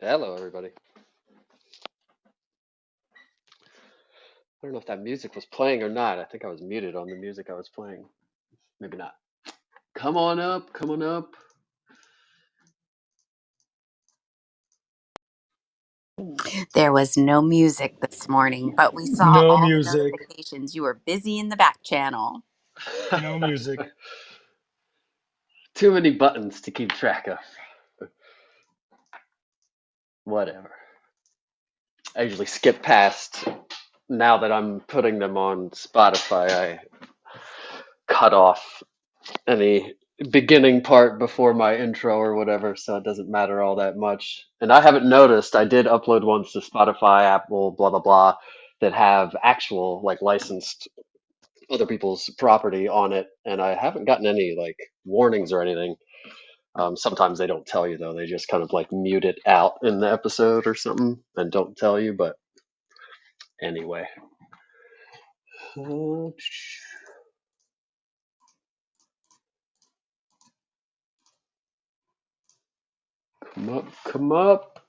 Hello, everybody. I don't know if that music was playing or not. I think I was muted on the music I was playing. Maybe not. Come on up, come on up. There was no music this morning, but we saw No all the music. notifications. You were busy in the back channel. No music. Too many buttons to keep track of. Whatever. I usually skip past. Now that I'm putting them on Spotify, I cut off any beginning part before my intro or whatever, so it doesn't matter all that much. And I haven't noticed, I did upload ones to Spotify, Apple, blah, blah, blah, that have actual, like, licensed other people's property on it, and I haven't gotten any, like, warnings or anything. Sometimes they don't tell you, though. They just kind of, like, mute it out in the episode or something and don't tell you, but anyway. Come up, come up.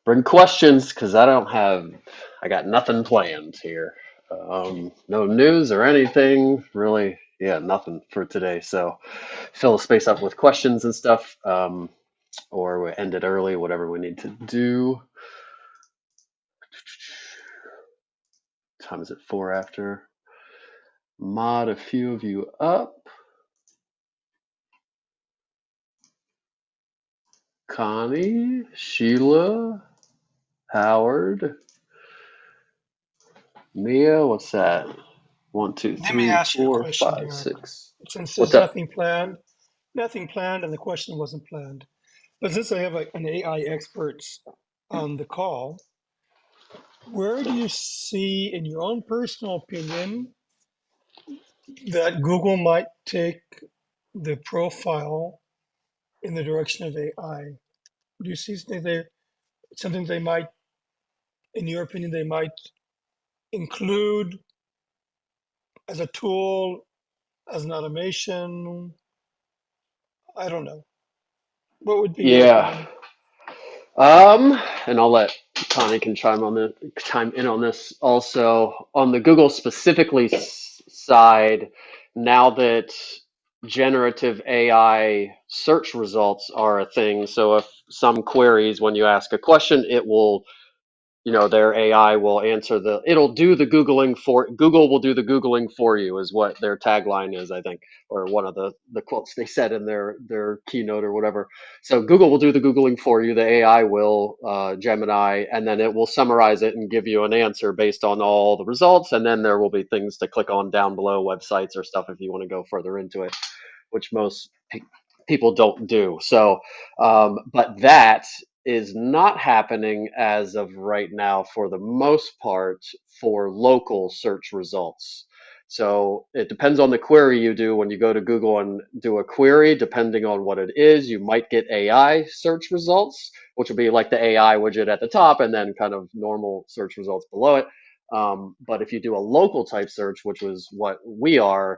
Bring questions, because I got nothing planned here. No news or anything, really. Yeah, nothing for today. So fill the space up with questions and stuff, or we end it early, whatever we need to do. Time is it 4 after? Mod a few of you up. Connie, Sheila, Howard, Mia, what's that? One, two, Let me three, ask you a four, question five, here. six. Since What's there's up? nothing planned, and the question wasn't planned, but since I have an AI expert on the call, where do you see, in your own personal opinion, that Google might take the profile in the direction of AI? Do you see something they might, in your opinion, they might include as a tool, as an automation? I don't know. What would be your Yeah. opinion? And I'll let Connie can chime in on this also. On the Google specifically side, now that generative AI search results are a thing, so if some queries, when you ask a question, it will, their AI will answer it'll do the Googling Google will do the Googling for you is what their tagline is, I think, or one of the quotes they said in their keynote or whatever. So Google will do the Googling for you. The AI will, Gemini, and then it will summarize it and give you an answer based on all the results. And then there will be things to click on down below, websites or stuff if you want to go further into it, which most people don't do. So, but that is not happening as of right now for the most part for local search results. So it depends on the query you do. When you go to Google and do a query, depending on what it is, you might get AI search results, which will be like the AI widget at the top and then kind of normal search results below it. But if you do a local type search, which was what we are,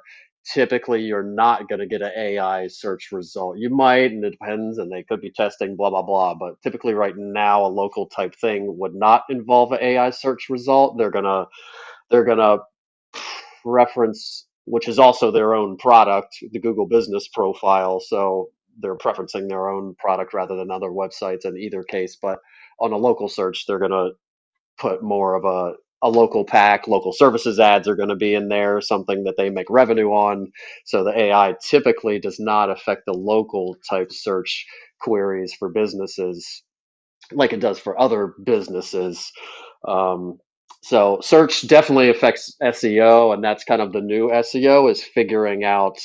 typically you're not going to get an AI search result. You might, and it depends, and they could be testing, blah, blah, blah. But typically, right now, a local type thing would not involve an AI search result. They're gonna reference, which is also their own product, the Google Business Profile. So they're preferencing their own product rather than other websites in either case. But on a local search, they're gonna put more of a local pack. Local services ads are going to be in there, something that they make revenue on. So the AI typically does not affect the local type search queries for businesses like it does for other businesses. Um, so search definitely affects SEO, and that's kind of the new SEO is figuring out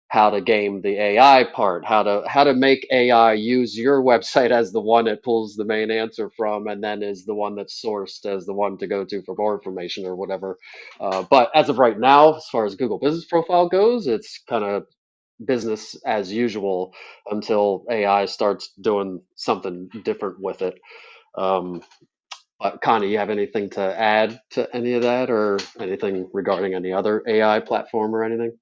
how to game the AI part, how to make AI use your website as the one it pulls the main answer from, and then is the one that's sourced as the one to go to for more information or whatever. But as of right now, as far as Google Business Profile goes, it's kind of business as usual until AI starts doing something different with it. Um, but Connie, you have anything to add to any of that, or anything regarding any other AI platform or anything?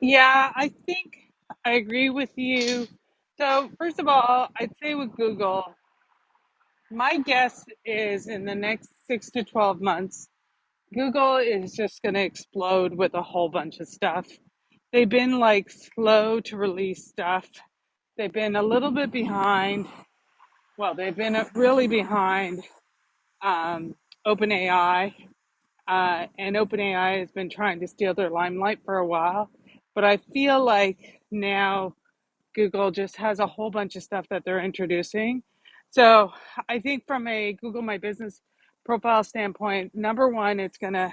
Yeah, I think I agree with you So, first of all, I'd say with Google, my guess is in the next 6 to 12 months, Google is just going to explode with a whole bunch of stuff. They've been like slow to release stuff. They've been a little bit behind. Well, they've been really behind um, OpenAI, and OpenAI has been trying to steal their limelight for a while. But I feel like now Google just has a whole bunch of stuff that they're introducing. So I think from a Google My Business profile standpoint, number one, it's gonna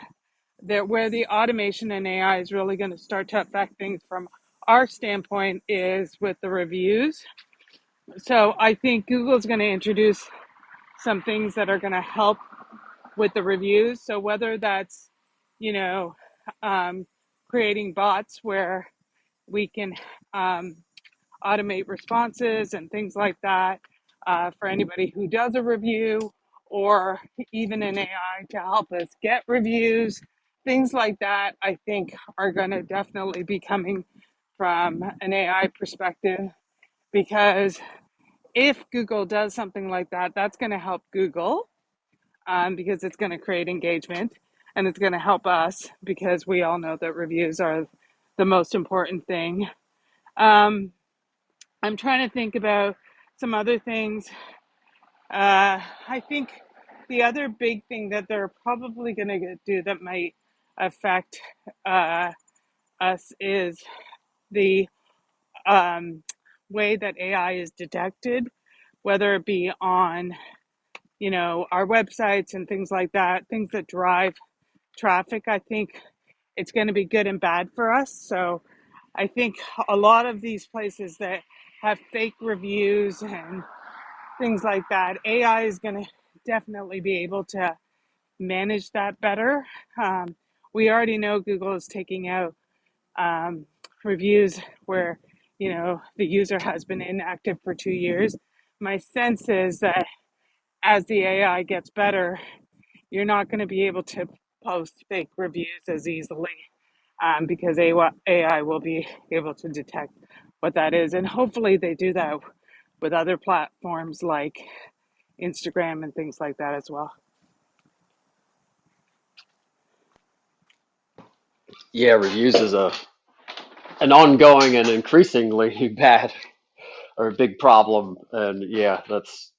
there where the automation and AI is really going to start to affect things from our standpoint is with the reviews. So I think Google's going to introduce some things that are going to help with the reviews. So whether that's, you know, um, creating bots where we can um, automate responses and things like that for anybody who does a review, or even an AI to help us get reviews. Things like that, I think, are going to definitely be coming from an AI perspective, because if Google does something like that, that's going to help Google because it's going to create engagement, and it's going to help us because we all know that reviews are the most important thing. Um, I'm trying to think about some other things. I think the other big thing that they're probably going to do that might affect uh, us is the um, way that AI is detected, whether it be on, our websites and things like that, things that drive traffic. I think it's going to be good and bad for us. So I think a lot of these places that have fake reviews and things like that, AI is going to definitely be able to manage that better. Um, we already know Google is taking out um, reviews where, the user has been inactive for 2 years. My sense is that as the AI gets better, you're not going to be able to post fake reviews as easily because AI will be able to detect what that is. And hopefully they do that with other platforms like Instagram and things like that as well. Yeah, reviews is an ongoing and increasingly bad or big problem, and yeah, that's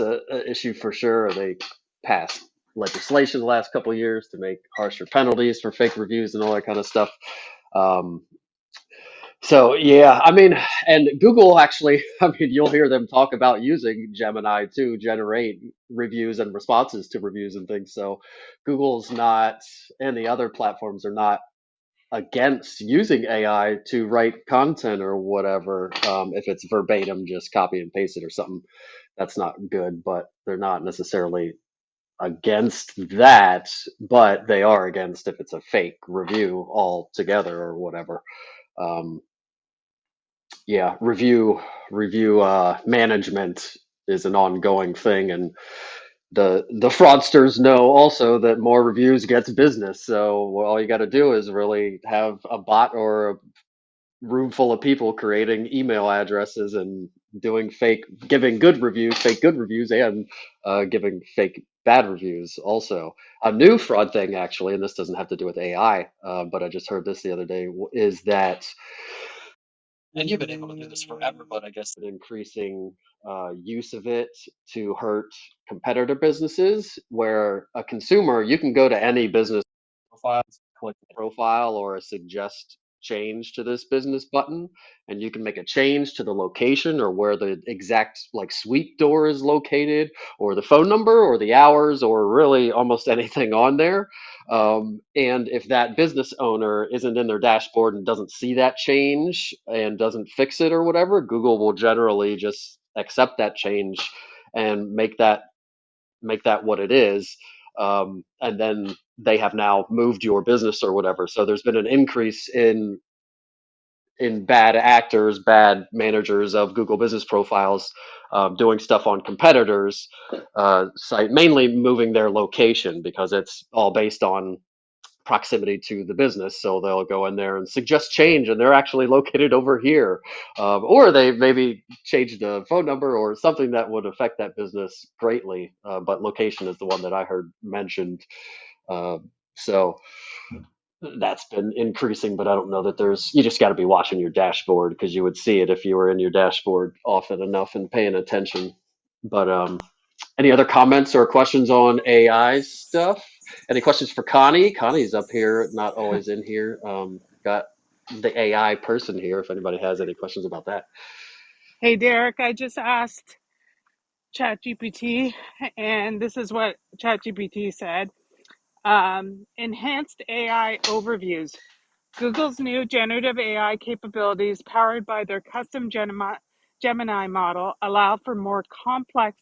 a issue for sure. They passed legislation the last couple of years to make harsher penalties for fake reviews and all that kind of stuff. Um, so yeah, I mean, and Google actually, I mean, you'll hear them talk about using Gemini to generate reviews and responses to reviews and things. So Google's not, and the other platforms are not against using AI to write content or whatever. If it's verbatim, just copy and paste it or something, that's not good. But they're not necessarily against that, but they are against if it's a fake review altogether or whatever. Um, yeah, review management is an ongoing thing, and the fraudsters know also that more reviews gets business. So all you got to do is really have a bot or a room full of people creating email addresses and doing giving good reviews, fake good reviews, and giving fake bad reviews. Also, a new fraud thing actually, and this doesn't have to do with AI, but I just heard this the other day, is that, and you've been able to do this forever, but I guess an increasing use of it to hurt competitor businesses, where a consumer, you can go to any business profile, click the profile or a suggest change to this business button, and you can make a change to the location or where the exact like suite door is located, or the phone number, or the hours, or really almost anything on there. And if that business owner isn't in their dashboard and doesn't see that change and doesn't fix it or whatever, Google will generally just accept that change and make that what it is. And then they have now moved your business or whatever. So there's been an increase in bad actors, bad managers of Google business profiles, doing stuff on competitors' site, mainly moving their location because it's all based on proximity to the business, so they'll go in there and suggest change, and they're actually located over here, or they maybe change the phone number or something that would affect that business greatly. But location is the one that I heard mentioned. Uh, so that's been increasing, but I don't know that you just got to be watching your dashboard, because you would see it if you were in your dashboard often enough and paying attention. But any other comments or questions on AI stuff? Any questions for Connie? Connie's up here, not always in here. Got the AI person here if anybody has any questions about that. Hey, Derek, I just asked ChatGPT, and this is what ChatGPT said. Enhanced AI overviews. Google's new generative AI capabilities, powered by their custom Gemini model, allow for more complex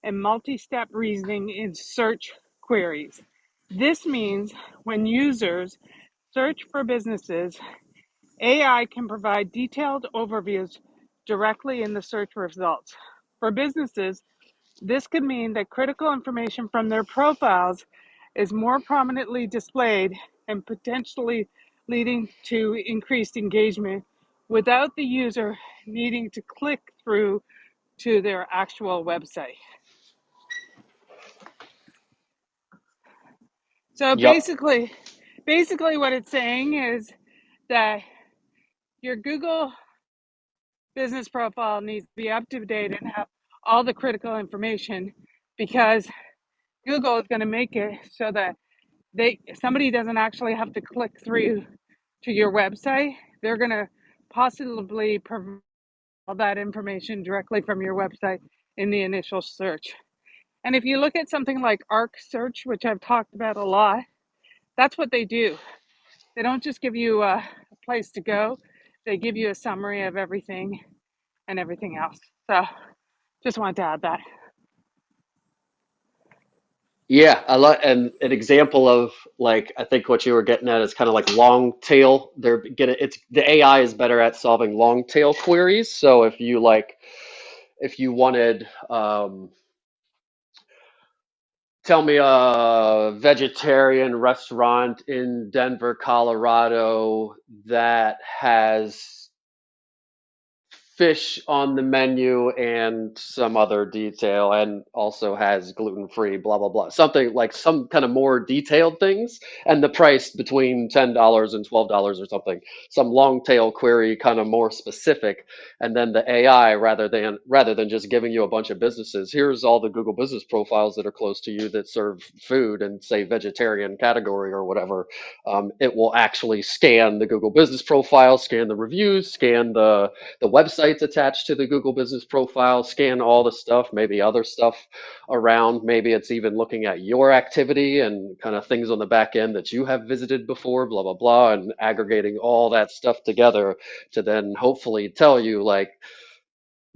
and multi-step reasoning in search queries. This means when users search for businesses, AI can provide detailed overviews directly in the search results. For businesses, this could mean that critical information from their profiles is more prominently displayed and potentially leading to increased engagement without the user needing to click through to their actual website. So Yep. basically what it's saying is that your Google business profile needs to be up to date and have all the critical information, because Google is going to make it so that somebody doesn't actually have to click through to your website. They're going to possibly provide all that information directly from your website in the initial search. And if you look at something like Arc Search, which I've talked about a lot, that's what they do. They don't just give you a place to go, they give you a summary of everything and everything else. So just wanted to add that. Yeah, I like, and an example of, like, I think what you were getting at is kind of like long tail. They're getting it's the AI is better at solving long tail queries. So if you wanted, tell me a vegetarian restaurant in Denver, Colorado that has fish on the menu and some other detail, and also has gluten free, blah blah blah, something like some kind of more detailed things, and the price between $10 and $12 or something, some long tail query, kind of more specific. And then the AI, rather than just giving you a bunch of businesses, here's all the Google business profiles that are close to you that serve food and say vegetarian category or whatever, it will actually scan the Google business profile, scan the reviews, scan the websites attached to the Google business profile, scan all the stuff, maybe other stuff around. Maybe it's even looking at your activity and kind of things on the back end that you have visited before, blah, blah, blah, and aggregating all that stuff together to then hopefully tell you, like,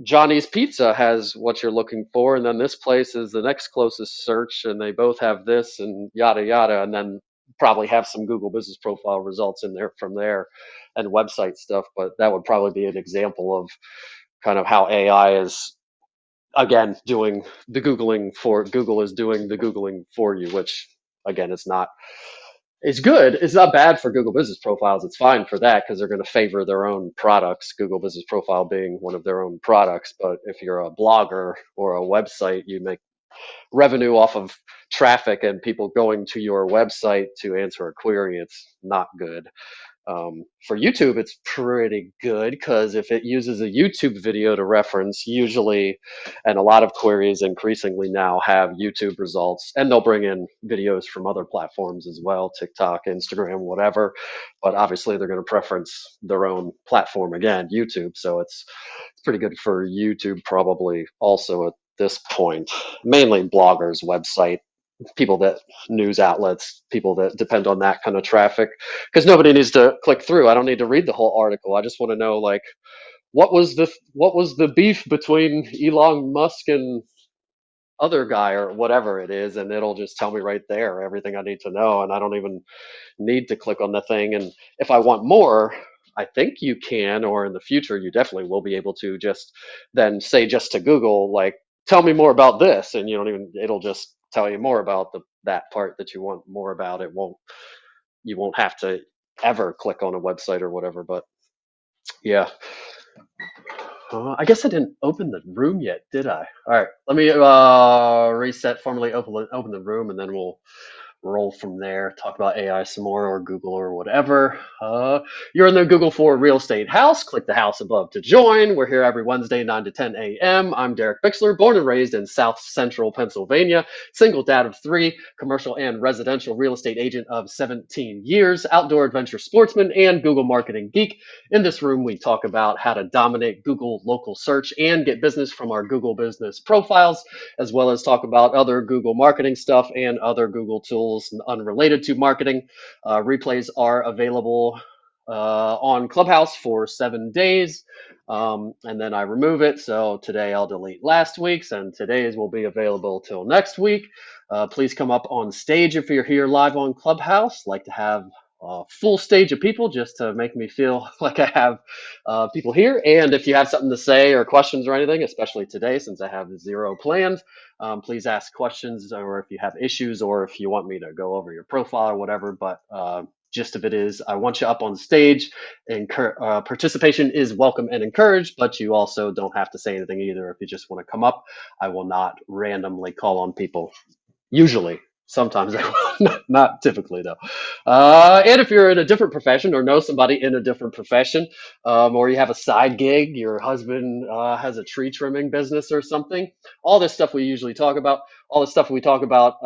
Johnny's Pizza has what you're looking for, and then this place is the next closest search, and they both have this, and yada yada, and then probably have some Google business profile results in there from there, and website stuff. But that would probably be an example of kind of how AI is, again, doing the Googling for Google is doing the Googling for you, which, again, it's good. It's not bad for Google business profiles. It's fine for that, because they're going to favor their own products, Google business profile being one of their own products. But if you're a blogger or a website, you make revenue off of traffic and people going to your website to answer a query. It's not good. For YouTube, it's pretty good, because if it uses a YouTube video to reference, usually, and a lot of queries increasingly now have YouTube results, and they'll bring in videos from other platforms as well, TikTok, Instagram, whatever. But obviously, they're going to preference their own platform again, YouTube. So it's pretty good for YouTube, probably also at this point. Mainly bloggers, website people, that news outlets, people that depend on that kind of traffic, because nobody needs to click through. I don't need to read the whole article. I just want to know, like, what was the beef between Elon Musk and other guy or whatever it is, and it'll just tell me right there everything I need to know, and I don't even need to click on the thing. And if I want more, I think you can, or in the future, you definitely will be able to just then say just to Google, like, tell me more about this. And you don't even, it'll just tell you more about that part that you want more about. It won't you won't have to ever click on a website or whatever. But yeah, I guess I didn't open the room yet, did I? All right, let me reset, formally open the room, and then we'll roll from there, talk about AI some more, or Google, or whatever. You're in the Google for Real Estate House. Click the house above to join. We're here every Wednesday, 9 to 10 a.m. I'm Derek Bixler, born and raised in South Central Pennsylvania, single dad of 3, commercial and residential real estate agent of 17 years, outdoor adventure sportsman, and Google marketing geek. In this room, we talk about how to dominate Google local search and get business from our Google business profiles, as well as talk about other Google marketing stuff and other Google tools unrelated to marketing. Replays are available on Clubhouse for 7 days, and then I remove it. So today I'll delete last week's, and today's will be available till next week. Please come up on stage if you're here live on Clubhouse. Like to have a full stage of people just to make me feel like I have people here. And if you have something to say or questions or anything, especially today since I have 0 planned, please ask questions, or if you have issues, or if you want me to go over your profile or whatever. But gist of it is, I want you up on stage, and participation is welcome and encouraged, but you also don't have to say anything either. If you just want to come up, I will not randomly call on people. Usually. Sometimes I will, not typically though. And if you're in a different profession or know somebody in a different profession, or you have a side gig, your husband has a tree trimming business or something, all this stuff we usually talk about, all the stuff we talk about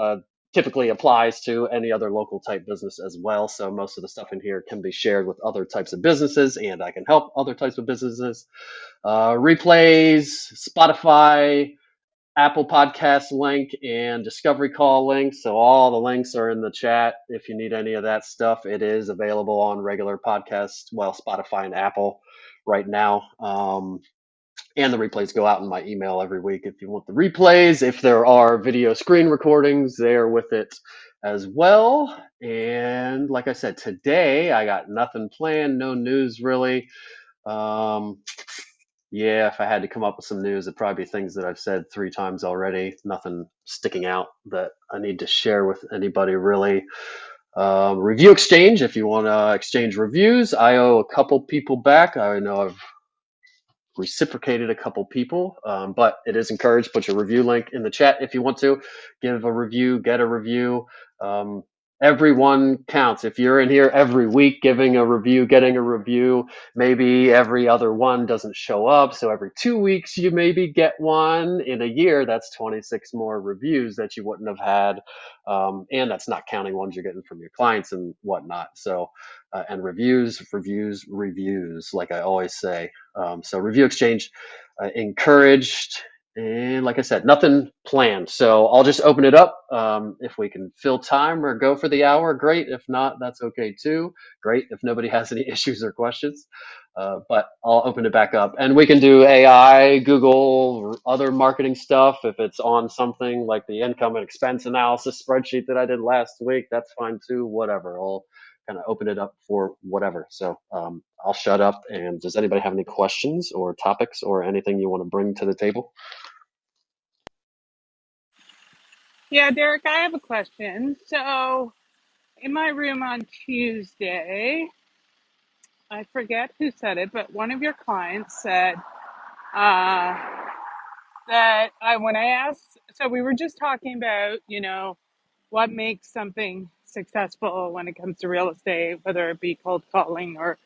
typically applies to any other local type business as well. So most of the stuff in here can be shared with other types of businesses, and I can help other types of businesses. Replays, Spotify, Apple Podcast link, and Discovery Call link. So all the links are in the chat. If you need any of that stuff, it is available on regular podcasts, well, Spotify and Apple right now. And the replays go out in my email every week if you want the replays. If there are video screen recordings, they're with it as well. And like I said, today I got nothing planned, no news really. Yeah, if I had to come up with some news, it'd probably be things that I've said 3 times already. Nothing sticking out that I need to share with anybody really. Review exchange, if you want to exchange reviews. I owe a couple people back. I know I've reciprocated a couple people, but it is encouraged. Put your review link in the chat if you want to. Give a review, get a review. Um, Everyone counts. If you're in here every week giving a review, getting a review, maybe every other one doesn't show up. So every 2 weeks, you maybe get one. In a year, that's 26 more reviews that you wouldn't have had. And that's not counting ones you're getting from your clients and whatnot. So, and reviews, like I always say. So review exchange encouraged. And like I said, nothing planned. So I'll just open it up. If we can fill time or go for the hour, great. If not, that's okay too. Great. If nobody has any issues or questions. But I'll open it back up. And we can do AI, Google, other marketing stuff. If it's on something like the income and expense analysis spreadsheet that I did last week, that's fine too. Whatever. I'll kind of open it up for whatever. So I'll shut up. And does anybody have any questions or topics or anything you want to bring to the table? Yeah, Derek, I have a question. So, in my room on Tuesday, I forget who said it, but one of your clients said uh, when I asked, so we were just talking about, what makes something successful when it comes to real estate, whether it be cold calling or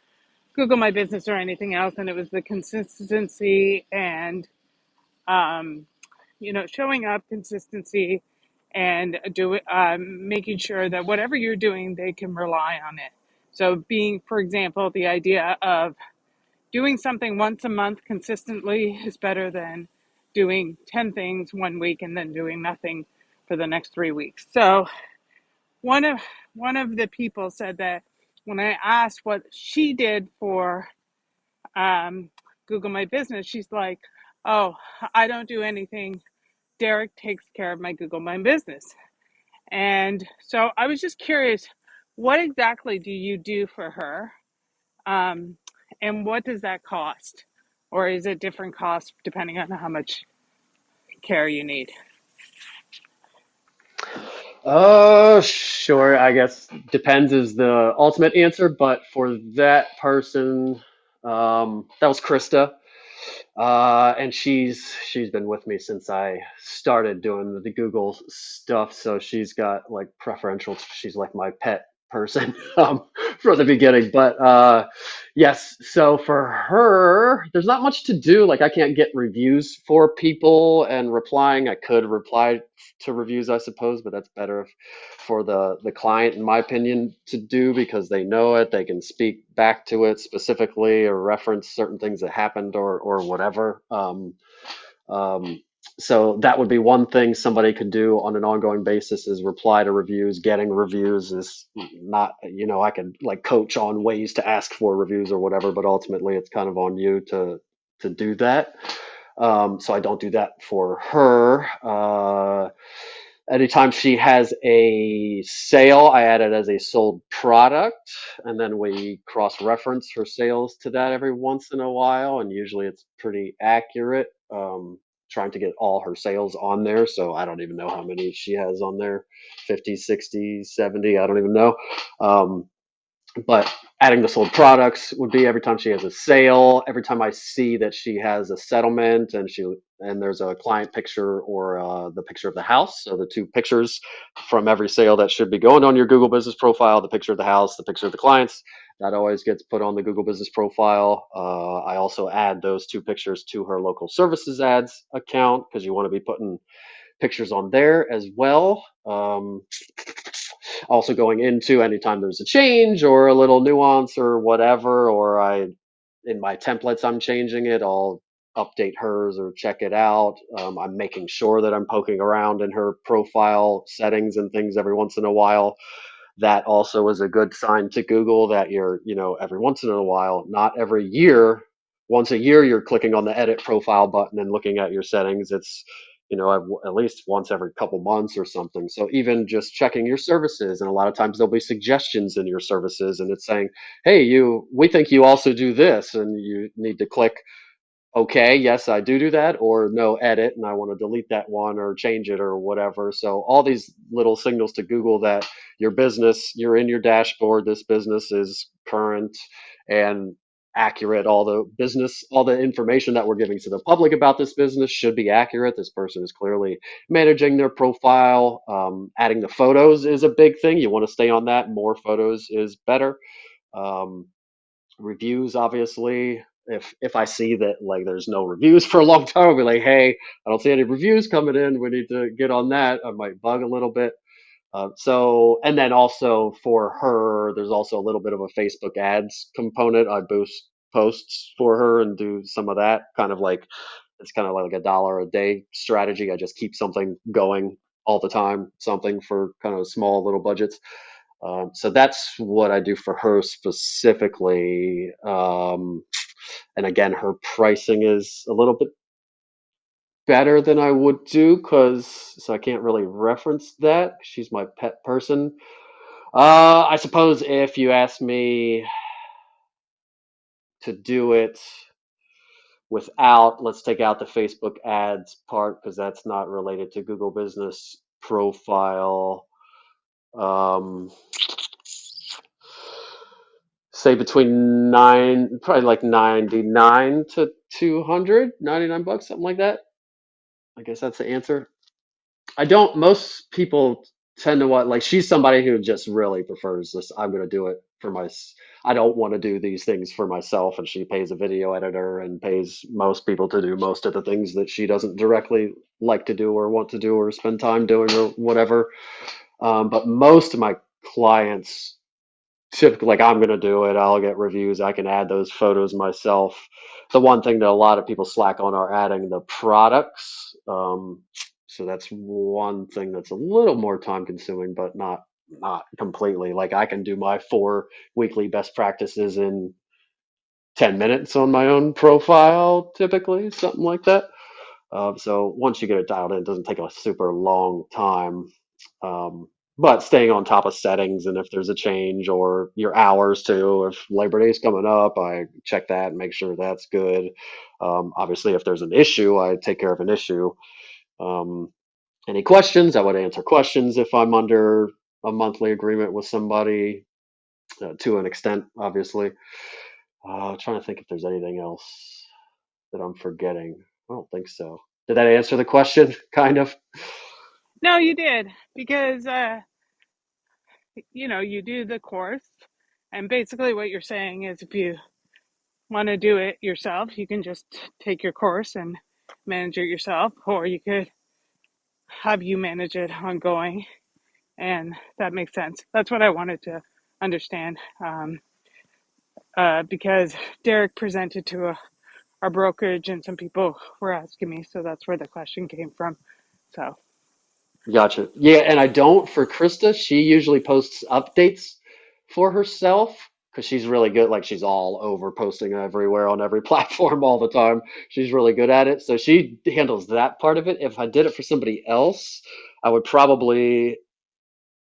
Google My Business or anything else, and it was the consistency and um, showing up, consistency, and making sure that whatever you're doing, they can rely on it. So, being, for example, the idea of doing something once a month consistently is better than doing 10 things one week and then doing nothing for the next 3 weeks. So, one of one of the people said that when I asked what she did for Google My Business, she's like, "Oh, I don't do anything. Derek takes care of my Google My Business." And so I was just curious, what exactly do you do for her? Um, and what does that cost? Or is it different costs depending on how much care you need? Sure. I guess depends is the ultimate answer, but for that person, that was Krista. And she's been with me since I started doing the Google stuff, so she's got like preferential. She's like my pet person from the beginning. But yes, so for her, there's not much to do. Like I can't get reviews for people and replying. I could reply to reviews, I suppose, but that's better for the client, in my opinion, to do because they know it. They can speak back to it specifically or reference certain things that happened or whatever. Um, so that would be one thing somebody could do on an ongoing basis is reply to reviews. Getting reviews is not, I could like coach on ways to ask for reviews or whatever, but ultimately it's kind of on you to do that. So I don't do that for her. Anytime she has a sale, I add it as a sold product, and then we cross-reference her sales to that every once in a while, and usually it's pretty accurate. Trying to get all her sales on there, so I don't even know how many she has on there, 50, 60, 70, I don't even know. But adding the sold products would be every time she has a sale, every time I see that she has a settlement and there's a client picture or the picture of the house. So the two pictures from every sale that should be going on your Google Business profile, the picture of the house, the picture of the clients, that always gets put on the Google Business profile. I also add those two pictures to her local services ads account because you want to be putting pictures on there as well. Also going into anytime there's a change or a little nuance or whatever, or in my templates, I'm changing it, I'll update hers or check it out. I'm making sure that I'm poking around in her profile settings and things every once in a while. That also is a good sign to Google that you're, every once in a while, not every year, once a year, you're clicking on the edit profile button and looking at your settings. It's, at least once every couple months or something. So even just checking your services, and a lot of times there'll be suggestions in your services, and it's saying, hey, we think you also do this, and you need to click okay, yes, I do that, or no, edit, and I want to delete that one or change it or whatever. So all these little signals to Google that your business, you're in your dashboard, this business is current and accurate. All the information that we're giving to the public about this business should be accurate. This person is clearly managing their profile. Adding the photos is a big thing. You want to stay on that. More photos is better. Um, Reviews, obviously, if I see that like there's no reviews for a long time, I'll be like, hey, I don't see any reviews coming in, we need to get on that. I might bug a little bit. And then also for her, there's also a little bit of a Facebook ads component. I boost posts for her and do some of that, kind of like it's kind of like $1 a day strategy. I just keep something going all the time, something for kind of small little budgets. So that's what I do for her specifically. And again, her pricing is a little bit better than I would do so I can't really reference that. She's my pet person. I suppose if you ask me to do it without, let's take out the Facebook ads part because that's not related to Google Business Profile. Um, say between probably like 99 to 200, 99 bucks, something like that. I guess that's the answer. Most people tend to want, like, she's somebody who just really prefers this. I'm going to do it I don't want to do these things for myself. And she pays a video editor and pays most people to do most of the things that she doesn't directly like to do or want to do or spend time doing or whatever. But most of my clients typically, like, I'm going to do it, I'll get reviews, I can add those photos myself. The one thing that a lot of people slack on are adding the products. So that's one thing that's a little more time consuming, but not completely. Like I can do my 4 weekly best practices in 10 minutes on my own profile, typically, something like that. So once you get it dialed in, it doesn't take a super long time. Um, but staying on top of settings, and if there's a change or your hours too, if Labor Day is coming up, I check that and make sure that's good. Obviously, if there's an issue, I take care of an issue. Um, Any questions? I would answer questions if I'm under a monthly agreement with somebody, to an extent, obviously. Trying to think if there's anything else that I'm forgetting. I don't think so. Did that answer the question? Kind of. No, you did, because you do the course, and basically what you're saying is if you want to do it yourself, you can just take your course and manage it yourself, or you could have you manage it ongoing, and that makes sense. That's what I wanted to understand, because Derek presented to our brokerage, and some people were asking me, so that's where the question came from. So Gotcha. Yeah, and I don't for Krista. She usually posts updates for herself because she's really good. Like she's all over posting everywhere on every platform all the time. She's really good at it. So she handles that part of it. If I did it for somebody else, I would probably,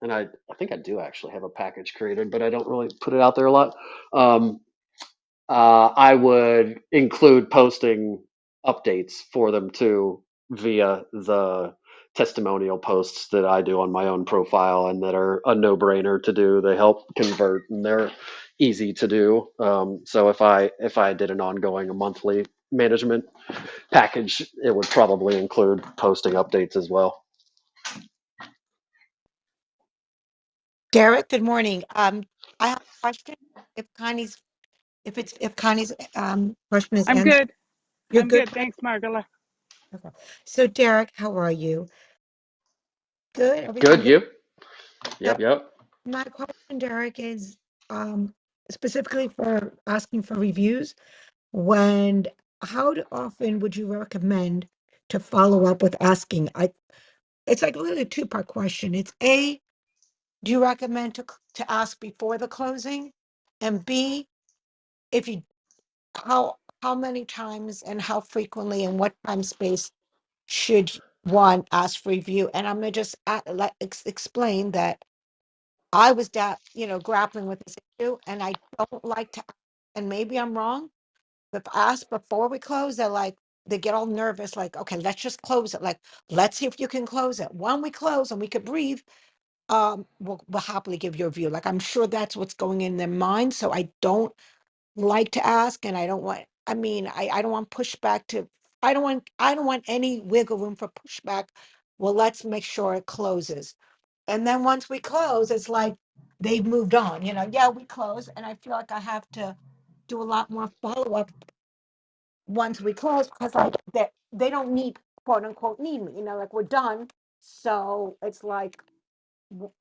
and I think I do actually have a package created, but I don't really put it out there a lot. Um, I would include posting updates for them too via the testimonial posts that I do on my own profile and that are a no-brainer to do. They help convert and they're easy to do. So if I did an ongoing, a monthly management package, it would probably include posting updates as well. Derek, good morning. I have a question. If Connie's question is I'm answered, good. you're I'm good. good. Thanks, Margola. Okay. So Derek, how are you? Good. Everything Good, good? you? So Yep. my question, Derek, is um specifically for asking for reviews. When often would you recommend to follow up with asking? It's like a little two-part question. It's A, do you recommend to ask before the closing? And B, if you how many times and how frequently and what time space should one ask for review? And I'm gonna just explain that I was grappling with this issue, and I don't like to. And maybe I'm wrong. But if I ask before we close, they get all nervous. Like, okay, let's just close it. Like, let's see if you can close it. When we close and we could breathe, we'll happily give you a review. Like, I'm sure that's what's going in their mind. So I don't like to ask, and I don't want pushback to I don't want any wiggle room for pushback. Well, let's make sure it closes. And then once we close, it's like they've moved on. Yeah, we close, and I feel like I have to do a lot more follow-up once we close because like they don't need, quote unquote, need me, like we're done. So it's like w-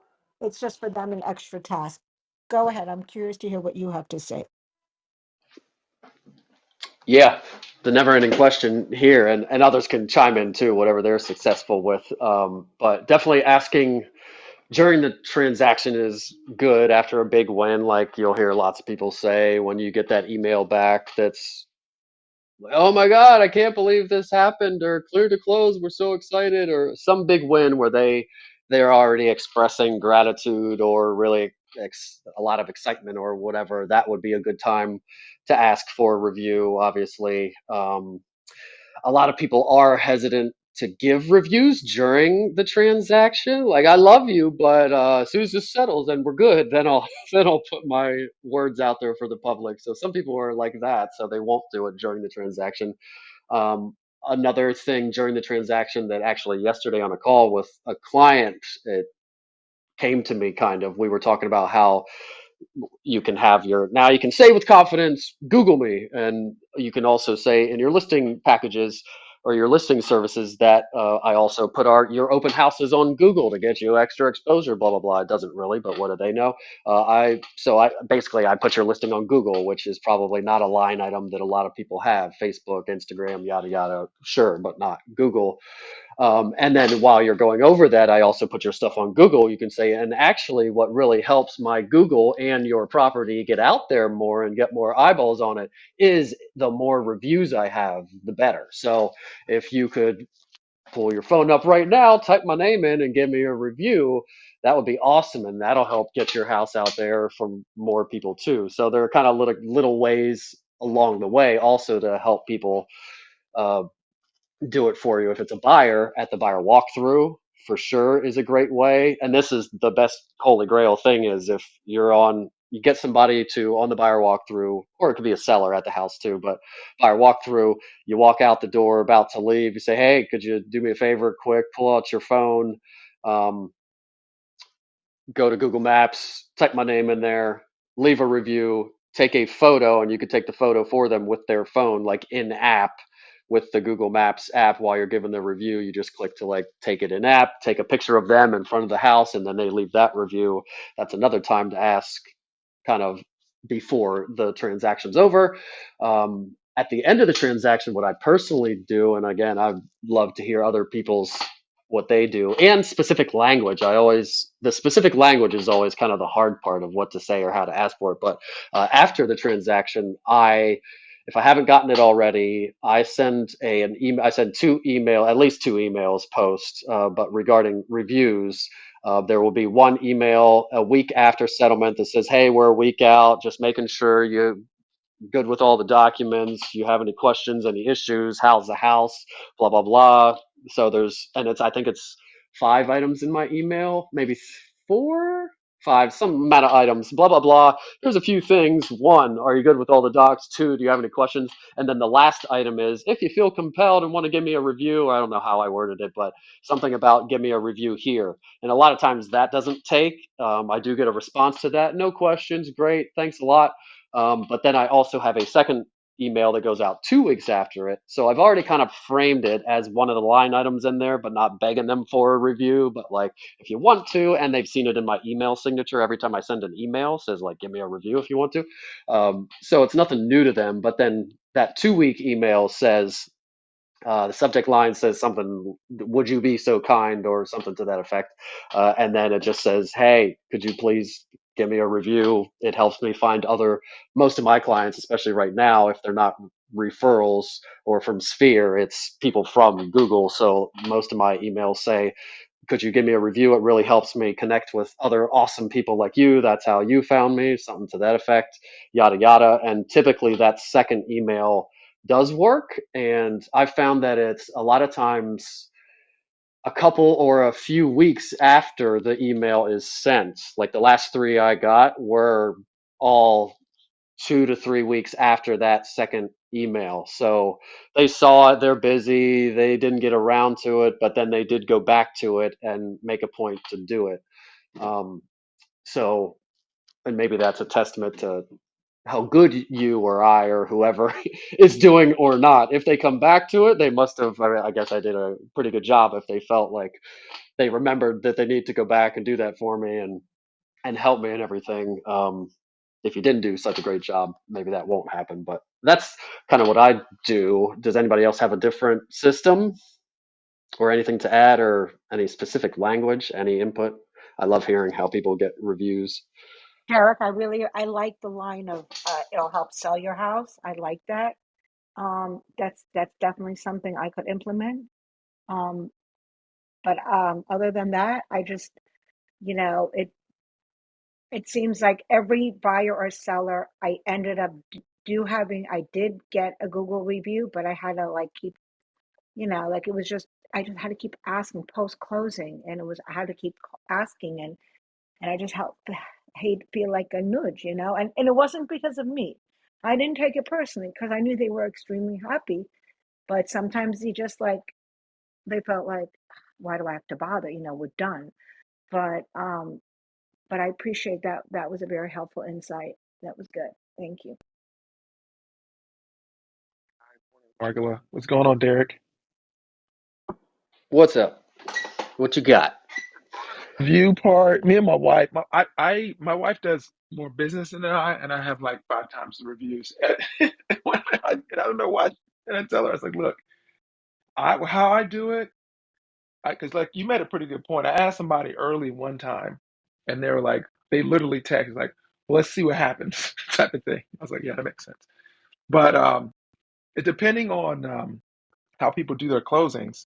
it's just for them an extra task. Go ahead. I'm curious to hear what you have to say. Yeah, the never-ending question here, and others can chime in too, whatever they're successful with. But definitely asking during the transaction is good after a big win. Like you'll hear lots of people say when you get that email back that's, oh my God, I can't believe this happened, or clear to close, we're so excited, or some big win where they're already expressing gratitude or really a lot of excitement or whatever. That would be a good time to ask for a review, obviously. A lot of people are hesitant to give reviews during the transaction. Like, I love you, but as soon as this settles and we're good, then I'll then I'll put my words out there for the public. So some people are like that, so they won't do it during the transaction. Another thing during the transaction that actually yesterday on a call with a client, it came to me kind of. We were talking about how you can have your now you can say with confidence, Google me, and you can also say in your listing packages or your listing services that I also put your open houses on Google to get you extra exposure. Blah blah blah. It doesn't really, but what do they know? I basically I put your listing on Google, which is probably not a line item that a lot of people have. Facebook, Instagram, yada yada, sure, but not Google. And then while you're going over that, I also put your stuff on Google. You can say, and actually, what really helps my Google and your property get out there more and get more eyeballs on it is the more reviews I have, the better. So if you could pull your phone up right now, type my name in, and give me a review, that would be awesome. And that'll help get your house out there for more people too. So there are kind of little ways along the way also to help people. Uh, do it for you. If it's a buyer, at the buyer walkthrough for sure is a great way. And this is the best holy grail thing is if you get somebody to on the buyer walkthrough, or it could be a seller at the house too, but buyer walkthrough, you walk out the door about to leave, you say, hey, could you do me a favor quick, pull out your phone, um, go to Google Maps, type my name in there, leave a review, take a photo, and you could take the photo for them with their phone, like in app with the Google Maps app while you're giving the review. You just click to like take it in app, take a picture of them in front of the house, and then they leave that review. That's another time to ask kind of before the transaction's over. At the end of the transaction, what I personally do, and again, I'd love to hear other people's what they do and specific language. The specific language is always kind of the hard part of what to say or how to ask for it. But after the transaction, if I haven't gotten it already, I send an email. I send at least two emails post, but regarding reviews. There will be one email a week after settlement that says, "Hey, we're a week out. Just making sure you good with all the documents. You have any questions, any issues? How's the house? Blah blah blah." So I think it's 5 items in my email, maybe four, five, some amount of items. Blah blah blah. There's a few things. One, are you good with all the docs? Two, do you have any questions? And then the last item is, if you feel compelled and want to give me a review. I don't know how I worded it, but something about give me a review here. And a lot of times that doesn't take. I do get a response to that. No questions. Great. Thanks a lot. But then I also have a second email that goes out 2 weeks after it. So I've already kind of framed it as one of the line items in there, but not begging them for a review. But like, if you want to, and they've seen it in my email signature every time I send an email, says like, give me a review if you want to. So it's nothing new to them. But then that 2 week email says, the subject line says something, would you be so kind, or something to that effect. And then it just says, hey, could you please give me a review? It helps me find most of my clients, especially right now, if they're not referrals or from Sphere, it's people from Google. So most of my emails say, could you give me a review? It really helps me connect with other awesome people like you. That's how you found me, something to that effect, yada, yada. And typically that second email does work. And I found that it's a lot of times a couple or a few weeks after the email is sent. Like the last three I got were all 2 to 3 weeks after that second email. So they saw it, they're busy, they didn't get around to it, but then they did go back to it and make a point to do it. Um, so, and maybe that's a testament to how good you or I or whoever is doing or not. If they come back to it, they must have. I guess I did a pretty good job if they felt like they remembered that they need to go back and do that for me and help me and everything. If you didn't do such a great job, maybe that won't happen. But that's kind of what I do. Does anybody else have a different system or anything to add or any specific language, any input? I love hearing how people get reviews. Derek, I like the line of it'll help sell your house. I like that. That's definitely something I could implement. Um, but other than that, I just, it seems like every buyer or seller I ended up I did get a Google review, but I had to like keep, like it was just I just had to keep asking post closing, and I had to keep asking, and I just hate feel like a nudge, and it wasn't because of me. I didn't take it personally because I knew they were extremely happy, but sometimes they felt like, why do I have to bother? We're done. But but I appreciate that. That was a very helpful insight. That was good. Thank you. Margula. What's going on, Derek? What's up? What you got? View part. Me and my wife. My wife does more business than and I have like 5 times the reviews. And I don't know why. And I tell her, I was like, look, how I do it, because like you made a pretty good point. I asked somebody early one time, and they were like, they literally text like, well, let's see what happens, type of thing. I was like, yeah, that makes sense. But it depending on how people do their closings.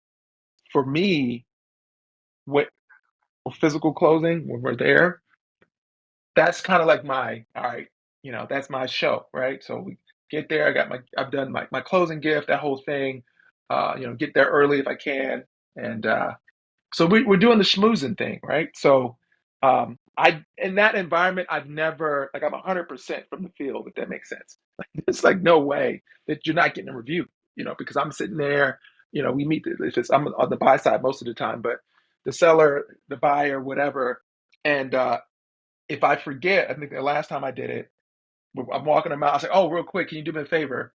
For me, what physical closing when we're there, that's kind of like all right, that's my show, right? So we get there, I've done my closing gift, that whole thing. get there early if I can. And so we're doing the schmoozing thing, right? So I in that environment, I've never like I'm 100% from the field, if that makes sense. It's like no way that you're not getting a review, because I'm sitting there, we meet if it's I'm on the buy side most of the time, but the seller, the buyer, whatever, and if I forget, I think the last time I did it, I'm walking them out. I say, "Oh, real quick, can you do me a favor?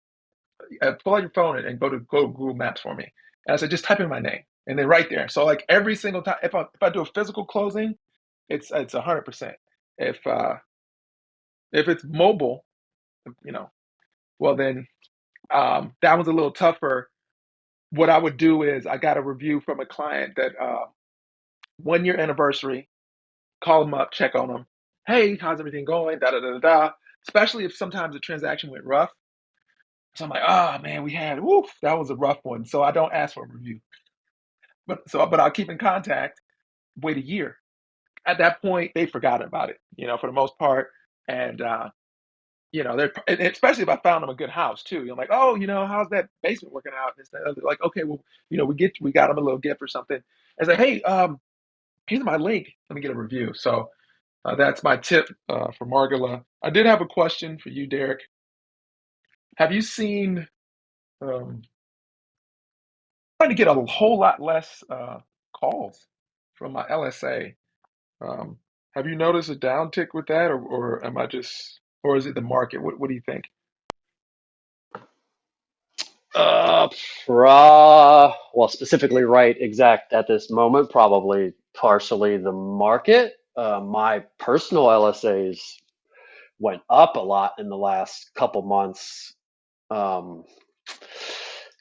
Pull out your phone and go to Google Maps for me." And I said, "Just type in my name," and then right there. So like every single time, if I do a physical closing, it's 100%. If it's mobile, you know, well then that was a little tougher. What I would do is I got a review from a client that 1 year anniversary. Call them up, check on them. Hey, how's everything going? Da da da da da. Especially if sometimes the transaction went rough. So I'm like, oh man, that was a rough one. So I don't ask for a review. But I'll keep in contact, wait a year. At that point, they forgot about it, for the most part. And they're and especially if I found them a good house too. I'm like, oh, how's that basement working out? And they're like, okay, well, we got them a little gift or something. And say, hey, here's my link. Let me get a review. So that's my tip for Margula. I did have a question for you, Derek. Have you seen? Um, Trying to get a whole lot less calls from my LSA. Um, have you noticed a downtick with that, or am I just, or is it the market? What do you think? Uh, well, specifically right exact at this moment, probably partially the market. My personal LSAs went up a lot in the last couple months. Um,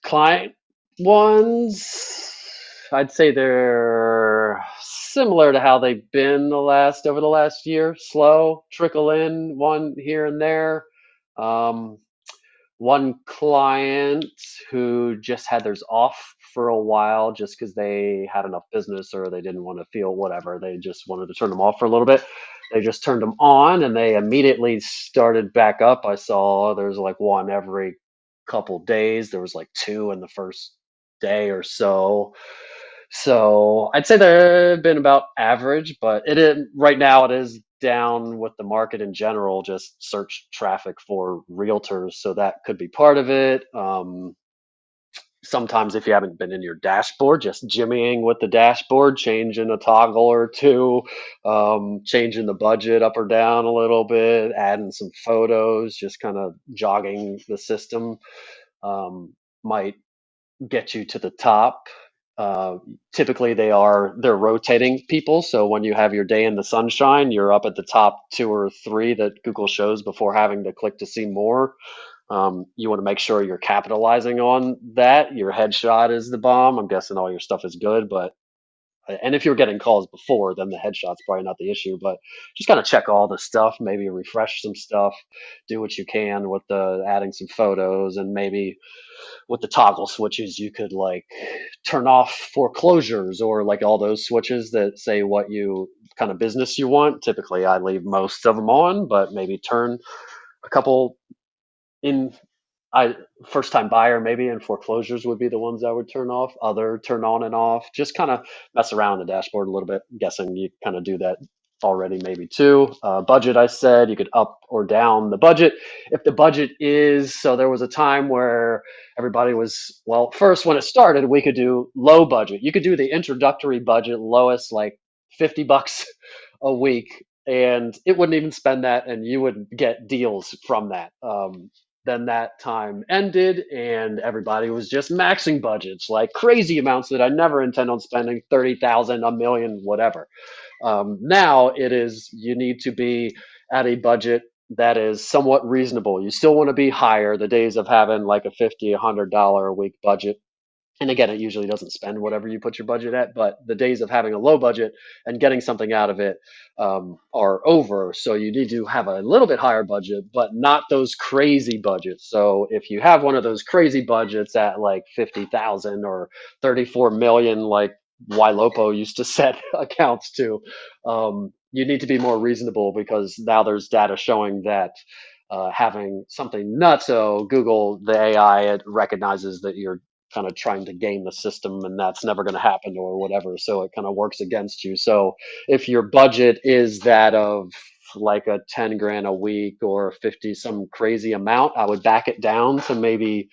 Client ones, I'd say they're similar to how they've been over the last year. Slow, trickle in one here and there. Um, One client who just had theirs off for a while just because they had enough business or they didn't want to feel whatever. They just wanted to turn them off for a little bit. They just turned them on and they immediately started back up. I saw there's like one every couple days. There was like two in the first day or so. So I'd say they've been about average, but it is right now it is down with the market in general, just search traffic for realtors. So that could be part of it. Sometimes if you haven't been in your dashboard, just jimmying with the dashboard, changing a toggle or two, changing the budget up or down a little bit, adding some photos, just kind of jogging the system might get you to the top. Uh, Typically, they're rotating people. So when you have your day in the sunshine, you're up at the top two or three that Google shows before having to click to see more. You want to make sure you're capitalizing on that. Your headshot is the bomb. I'm guessing all your stuff is good, but and if you're getting calls before, then the headshot's probably not the issue. But just kind of check all the stuff, maybe refresh some stuff, do what you can with the adding some photos, and maybe with the toggle switches you could like turn off foreclosures or like all those switches that say what you kind of business you want. Typically I leave most of them on, but maybe turn a couple in. I First time buyer maybe and foreclosures would be the ones I would turn off. Other turn on and off. Just kind of mess around in the dashboard a little bit. I'm guessing you kind of do that already maybe too. Budget I said you could up or down the budget. If the budget is so there was a time where everybody was well first when it started we could do low budget. You could do the introductory budget lowest like $50 a week and it wouldn't even spend that and you would get deals from that. Then that time ended and everybody was just maxing budgets like crazy amounts that I never intend on spending 30,000, a million, whatever. Now it is you need to be at a budget that is somewhat reasonable. You still want to be higher. The days of having like a 50, $100 a week budget, and again, it usually doesn't spend whatever you put your budget at, but the days of having a low budget and getting something out of it are over. So you need to have a little bit higher budget, but not those crazy budgets. So if you have one of those crazy budgets at like 50,000 or 34 million, like Ylopo used to set accounts to, you need to be more reasonable because now there's data showing that having something nutso, Google, the AI, it recognizes that you're kind of trying to game the system, and that's never going to happen or whatever. So it kind of works against you. So if your budget is that of like a 10 grand a week or 50, some crazy amount, I would back it down to maybe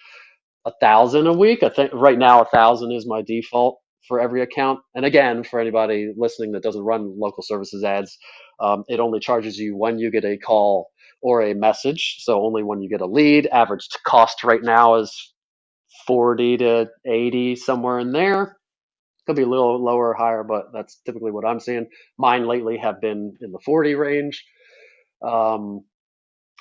1,000 a week. I think right now 1,000 is my default for every account. And again, for anybody listening that doesn't run local services ads, it only charges you when you get a call or a message. So only when you get a lead. Average cost right now is 40 to 80, somewhere in there. Could be a little lower or higher, but that's typically what I'm seeing. Mine lately have been in the 40 range. Um,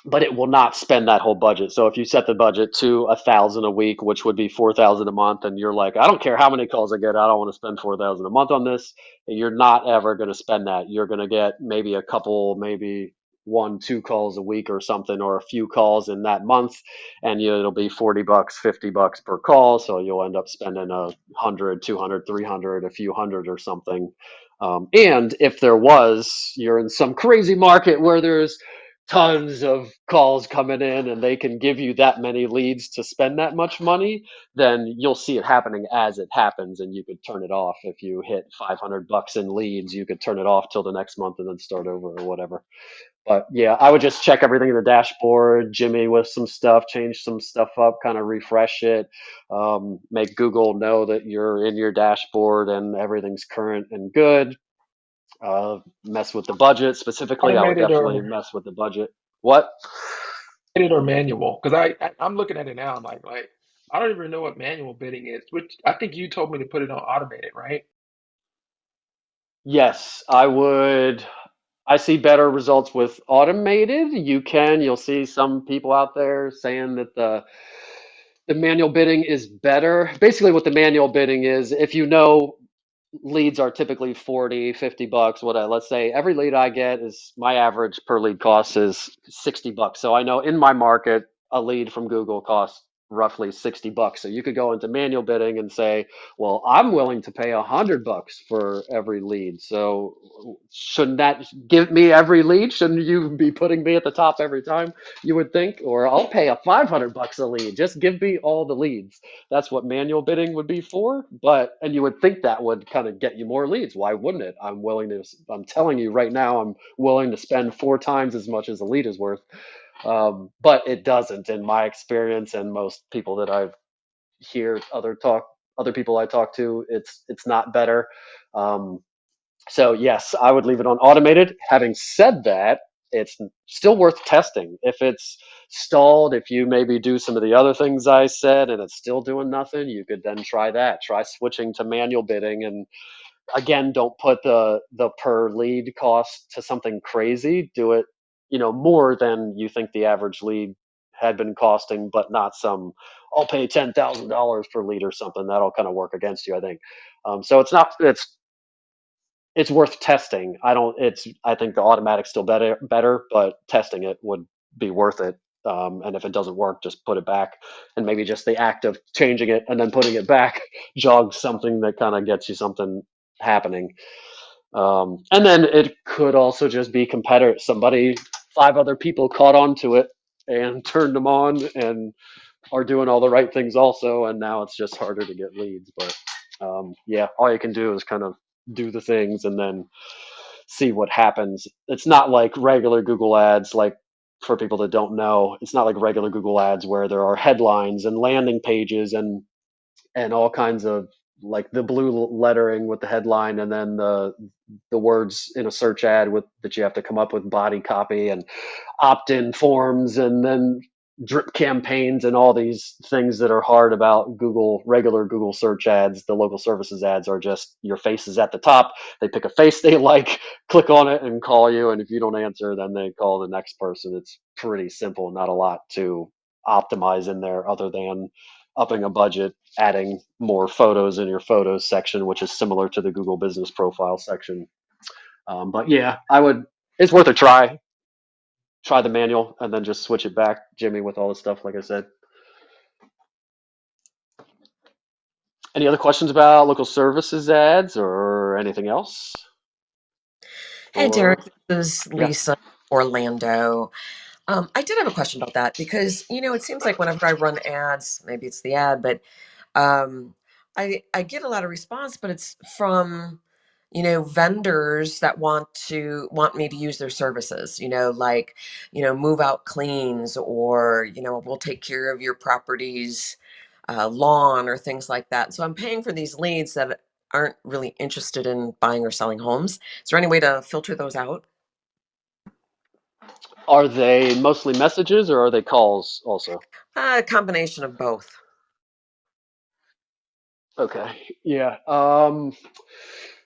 but it will not spend that whole budget. So if you set the budget to 1,000 a week, which would be 4,000 a month, and you're like, I don't care how many calls I get, I don't want to spend 4,000 a month on this. You're not ever going to spend that. You're going to get maybe a couple, maybe one, two calls a week or something, or a few calls in that month, and it'll be $40, $50 per call. So you'll end up spending 100, 200, 300, a few hundred or something. And if you're in some crazy market where there's tons of calls coming in and they can give you that many leads to spend that much money, then you'll see it happening as it happens, and you could turn it off. If you hit $500 in leads, you could turn it off till the next month and then start over or whatever. But yeah, I would just check everything in the dashboard, Jimmy with some stuff, change some stuff up, kind of refresh it, make Google know that you're in your dashboard and everything's current and good. Mess with the budget specifically. I would Automated definitely or mess with the budget. What? automated or manual? Because I'm looking at it now. I'm like I don't even know what manual bidding is. Which I think you told me to put it on automated, right? Yes, I would. I see better results with automated. You'll see some people out there saying that the manual bidding is better. Basically, what the manual bidding is, if you know leads are typically 40, $50, whatever. Let's say every lead I get is my average per lead cost is $60. So I know in my market, a lead from Google costs roughly $60. So you could go into manual bidding and say, well, I'm willing to pay $100 for every lead. So shouldn't that give me every lead? Shouldn't you be putting me at the top every time, you would think? Or I'll pay a $500 a lead. Just give me all the leads. That's what manual bidding would be for. And you would think that would kind of get you more leads. Why wouldn't it? I'm telling you right now, I'm willing to spend 4 times as much as a lead is worth. But it doesn't, in my experience, and most people that I've hear other people I talk to, it's not better. Um, so yes, I would leave it on automated. Having said that, it's still worth testing. If it's stalled, if you maybe do some of the other things I said and it's still doing nothing, you could then try that. Try switching to manual bidding, and again, don't put the per lead cost to something crazy. Do it, more than you think the average lead had been costing, but not some, I'll pay $10,000 per lead or something. That'll kind of work against you, I think. So it's worth testing. I think the automatic's still better, but testing it would be worth it. And if it doesn't work, just put it back, and maybe just the act of changing it and then putting it back jogs something that kind of gets you something happening. And then it could also just be competitor. 5 other people caught on to it and turned them on and are doing all the right things also, and now it's just harder to get leads. But yeah, all you can do is kind of do the things and then see what happens. It's not like regular Google ads, like for people that don't know, it's not like regular Google ads where there are headlines and landing pages and all kinds of, like, the blue lettering with the headline, and then the words in a search ad with that you have to come up with body copy and opt-in forms, and then drip campaigns and all these things that are hard about regular Google search ads. The local services ads are just your face is at the top. They pick a face they like, click on it, and call you. And if you don't answer, then they call the next person. It's pretty simple, not a lot to optimize in there other than upping a budget, adding more photos in your photos section, which is similar to the Google business profile section. But yeah, it's worth a try. Try the manual and then just switch it back, Jimmy, with all the stuff, like I said. Any other questions about local services ads or anything else? Hey, Or, Derek, this is yeah. Lisa, Orlando. I did have a question about that because, it seems like whenever I run ads, maybe it's the ad, but Um, I get a lot of response, but it's from, vendors that want me to use their services, like, move out cleans, or, we'll take care of your property's lawn or things like that. So I'm paying for these leads that aren't really interested in buying or selling homes. Is there any way to filter those out? Are they mostly messages or are they calls also? A combination of both. Okay. Yeah.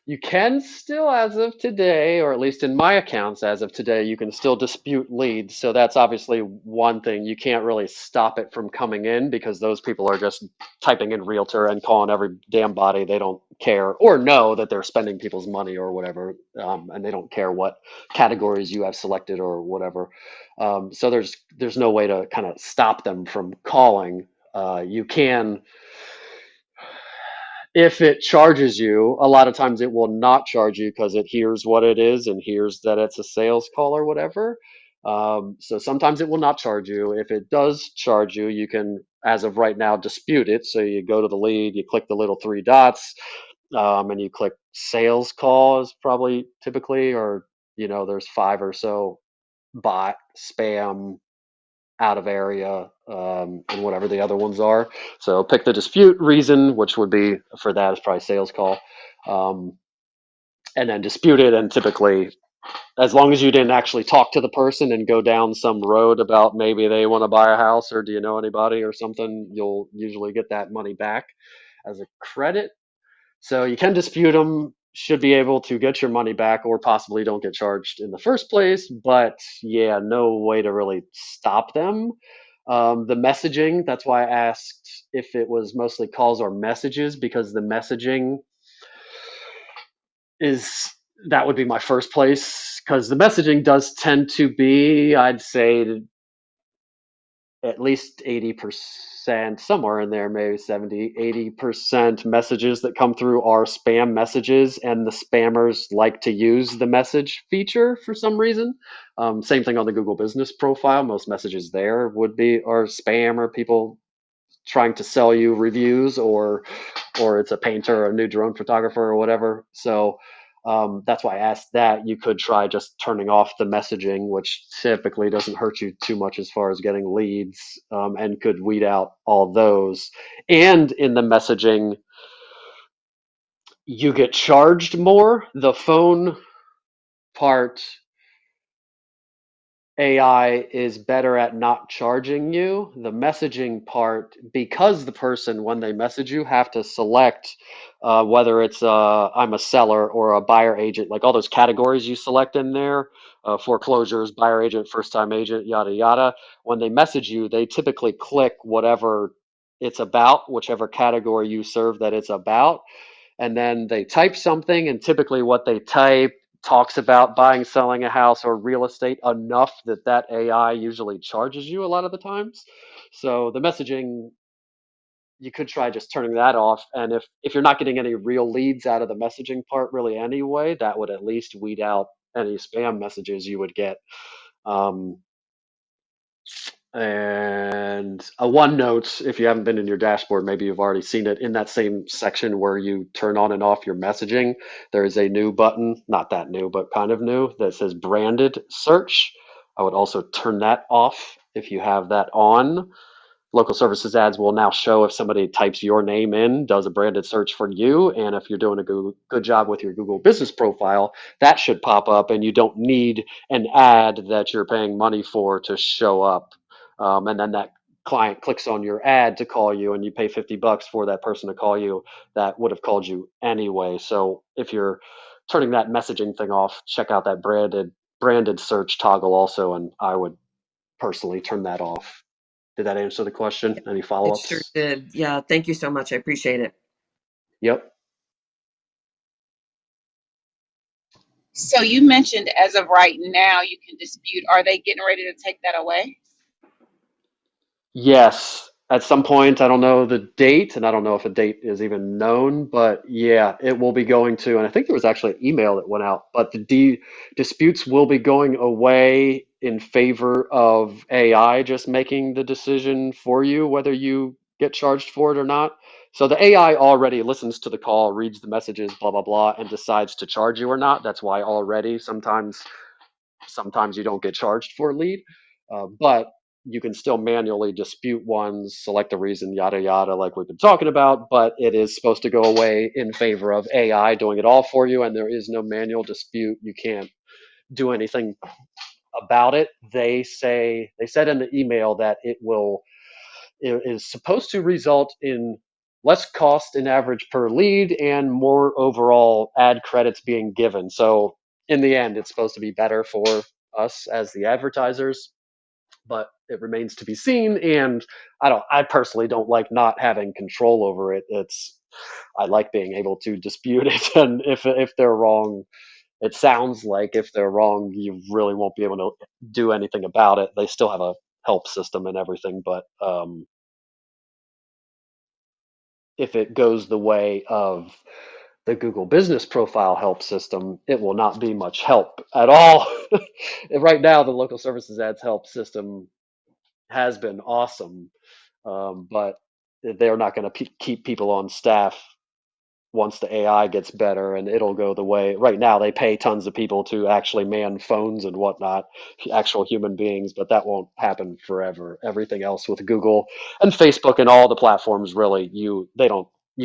You can still, as of today, or at least in my accounts as of today, you can still dispute leads. So that's obviously one thing. You can't really stop it from coming in because those people are just typing in realtor and calling every damn body. They don't care or know that they're spending people's money or whatever, and they don't care what categories you have selected or whatever. So there's no way to kind of stop them from calling. You can, if it charges you, a lot of times it will not charge you because it hears what it is and hears that it's a sales call or whatever. So sometimes it will not charge you. If it does charge you, you can, as of right now, dispute it. So you go to the lead, you click the little three dots, and you click sales call is probably typically, or there's five or so: bot, spam, out of area, and whatever the other ones are. So pick the dispute reason, which would be for that is probably sales call, um, and then dispute it. And typically, as long as you didn't actually talk to the person and go down some road about maybe they want to buy a house or do you know anybody or something, you'll usually get that money back as a credit. So you can dispute them, should be able to get your money back or possibly don't get charged in the first place. But yeah, no way to really stop them. The messaging, that's why I asked if it was mostly calls or messages, because the messaging is, that would be my first place, because the messaging does tend to be, I'd say, at least 80%, somewhere in there, maybe 70, 80% messages that come through are spam messages, and the spammers like to use the message feature for some reason. Same thing on the Google Business profile. Most messages there would be are spam or people trying to sell you reviews, or it's a painter or a new drone photographer or whatever. So that's why I asked that. You could try just turning off the messaging, which typically doesn't hurt you too much as far as getting leads, and could weed out all those. And in the messaging, you get charged more. The phone part, AI is better at not charging you. The messaging part, because the person, when they message you, have to select whether it's I'm a seller or a buyer agent, like all those categories you select in there, foreclosures, buyer agent, first time agent, yada, yada. When they message you, they typically click whatever it's about, whichever category you serve that it's about, and then they type something, and typically what they type talks about buying, selling a house or real estate enough that that AI usually charges you a lot of the times. So the messaging, you could try just turning that off, and if you're not getting any real leads out of the messaging part really anyway, that would at least weed out any spam messages you would get. um, and a OneNote, if you haven't been in your dashboard, maybe you've already seen it. In that same section where you turn on and off your messaging, there is a new button, not that new, but kind of new, that says branded search. I would also turn that off if you have that on. Local services ads will now show if somebody types your name in, does a branded search for you, and if you're doing a good job with your Google Business profile, that should pop up, and you don't need an ad that you're paying money for to show up. And then that client clicks on your ad to call you, and you pay $50 for that person to call you that would have called you anyway. So if you're turning that messaging thing off, check out that branded search toggle also, and I would personally turn that off. Did that answer the question? Yeah, Any it sure follow-ups? did. Yeah, thank you so much. I appreciate it. Yep. So you mentioned as of right now you can dispute. Are they getting ready to take that away? Yes. At some point, I don't know the date, and I don't know if a date is even known, but yeah, it will be going to, and I think there was actually an email that went out, but the disputes will be going away in favor of AI just making the decision for you, whether you get charged for it or not. So the AI already listens to the call, reads the messages, blah blah blah, and decides to charge you or not. That's why already sometimes you don't get charged for a lead, but you can still manually dispute ones, select the reason, yada yada, like we've been talking about. But it is supposed to go away in favor of AI doing it all for you, and there is no manual dispute. You can't do anything about it. They said in the email that it is supposed to result in less cost in average per lead and more overall ad credits being given. So in the end, it's supposed to be better for us as the advertisers, but it remains to be seen. And I personally don't like not having control over it. I like being able to dispute it, and if they're wrong, it sounds like if they're wrong, you really won't be able to do anything about it. They still have a help system and everything, but if it goes the way of the Google Business Profile help system, it will not be much help at all. Right now, the local services ads help system has been awesome, but they're not going to keep people on staff once the AI gets better, and it'll go the way. Right now, they pay tons of people to actually man phones and whatnot, actual human beings, but that won't happen forever. Everything else with Google and Facebook and all the platforms, really, you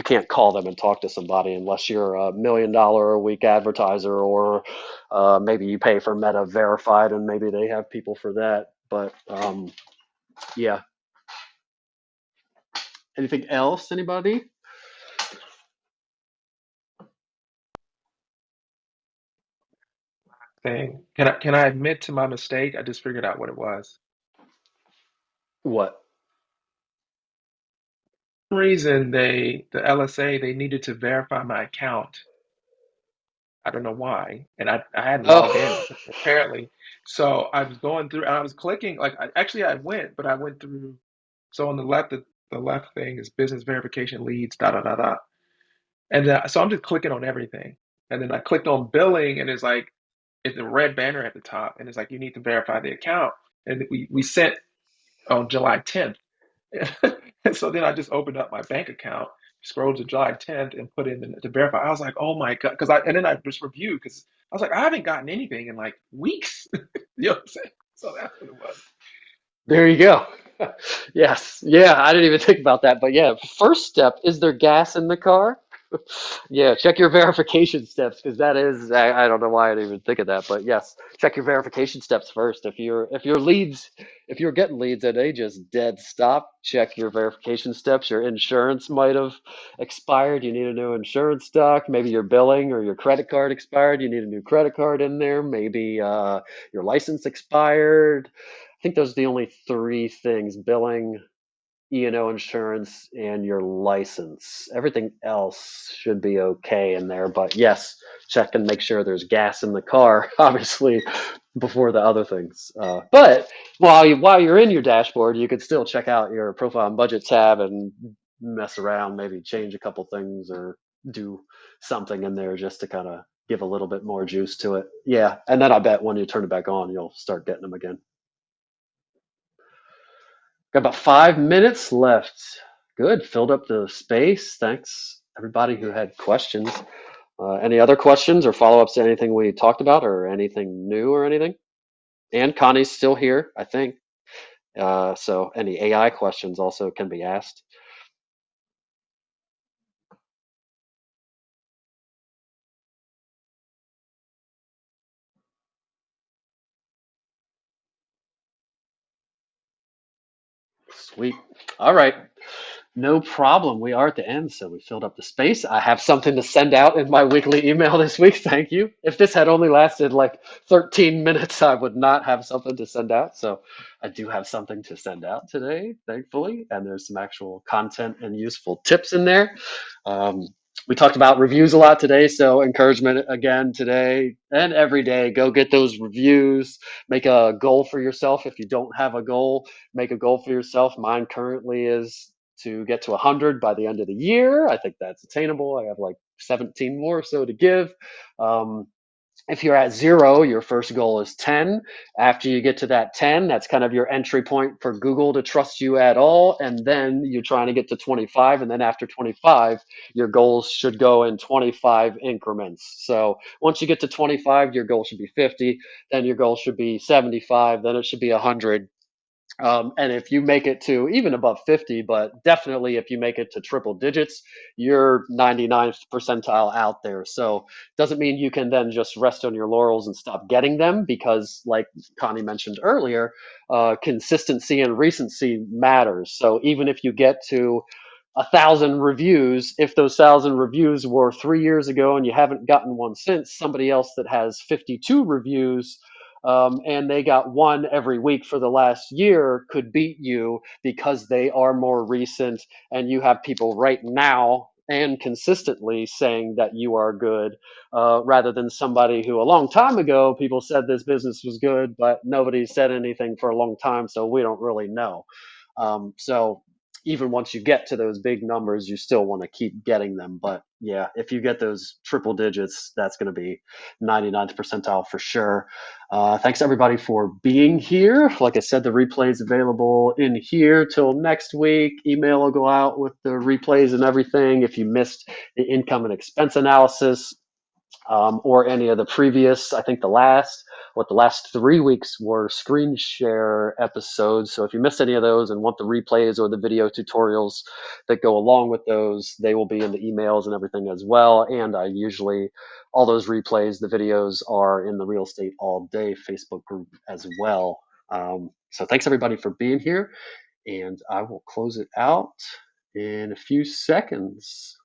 can't call them and talk to somebody unless you're $1 million a week advertiser, or maybe you pay for Meta Verified, and maybe they have people for that. But yeah, anything else? Anybody? Thing. Can I admit to my mistake? I just figured out what it was. What? For some reason the LSA they needed to verify my account. I don't know why. And I hadn't logged in Oh. apparently. So I was going through and I was clicking like I went, but I went through. So on the left, the left thing is business verification leads, da da da da. And so I'm just clicking on everything. And then I clicked on billing, and it's a red banner at the top, and it's like you need to verify the account. And we sent on July 10th. And so then I just opened up my bank account, scrolled to July 10th, and put in to verify. I was like, oh my God. And then I just reviewed because I was like, I haven't gotten anything in like weeks. You know what I'm saying? So that's what it was. There you go. Yes. Yeah, I didn't even think about that. But yeah, first step, is there gas in the car? Yeah, check your verification steps, because I don't know why I didn't even think of that, but yes, check your verification steps first. If you're getting leads and they just dead stop, check your verification steps. Your insurance might have expired. You need a new insurance doc. Maybe your billing or your credit card expired. You need a new credit card in there. Maybe your license expired. I think those are the only three things: billing, E&O insurance, and your license. Everything else should be okay in there. But yes, check and make sure there's gas in the car, obviously, before the other things. But while you're in your dashboard, you could still check out your profile and budget tab and mess around, maybe change a couple things or do something in there just to kind of give a little bit more juice to it. Yeah, and then I bet when you turn it back on, you'll start getting them again. Got about 5 minutes left. Good. Filled up the space. Thanks, everybody who had questions. Any other questions or follow ups to anything we talked about, or anything new or anything? And Connie's still here, I think. So any AI questions also can be asked. Sweet. All right. No problem. We are at the end, so we filled up the space. I have something to send out in my weekly email this week. Thank you. If this had only lasted like 13 minutes, I would not have something to send out. So I do have something to send out today, thankfully. And there's some actual content and useful tips in there. Um, we talked about reviews a lot today, so encouragement again today and every day. Go get those reviews. Make a goal for yourself. If you don't have a goal, make a goal for yourself. Mine currently is to get to 100 by the end of the year. I think that's attainable. I have like 17 more or so to give. Um, If you're at 0, your first goal is 10. After you get to that 10, that's kind of your entry point for Google to trust you at all. And then you're trying to get to 25. And then after 25, your goals should go in 25 increments. So once you get to 25, your goal should be 50. Then your goal should be 75. Then it should be 100. And if you make it to even above 50, but definitely if you make it to triple digits, you're 99th percentile out there. So doesn't mean you can then just rest on your laurels and stop getting them because, like Connie mentioned earlier, consistency and recency matters. So even if you get to 1,000 reviews, if those 1,000 reviews were 3 years ago and you haven't gotten one since, somebody else that has 52 reviews and they got one every week for the last year could beat you because they are more recent and you have people right now and consistently saying that you are good rather than somebody who a long time ago people said this business was good but nobody said anything for a long time, so we don't really know. So even once you get to those big numbers, you still want to keep getting them. But yeah, if you get those triple digits, that's going to be 99th percentile for sure. Thanks everybody for being here. Like I said, the replay is available in here till next week. Email will go out with the replays and everything. If you missed the income and expense analysis, or any of the previous, I think the last 3 weeks were screen share episodes. So if you missed any of those and want the replays or the video tutorials that go along with those, they will be in the emails and everything as well. And I usually, all those replays, the videos are in the Real Estate All Day Facebook group as well. So thanks everybody for being here, and I will close it out in a few seconds.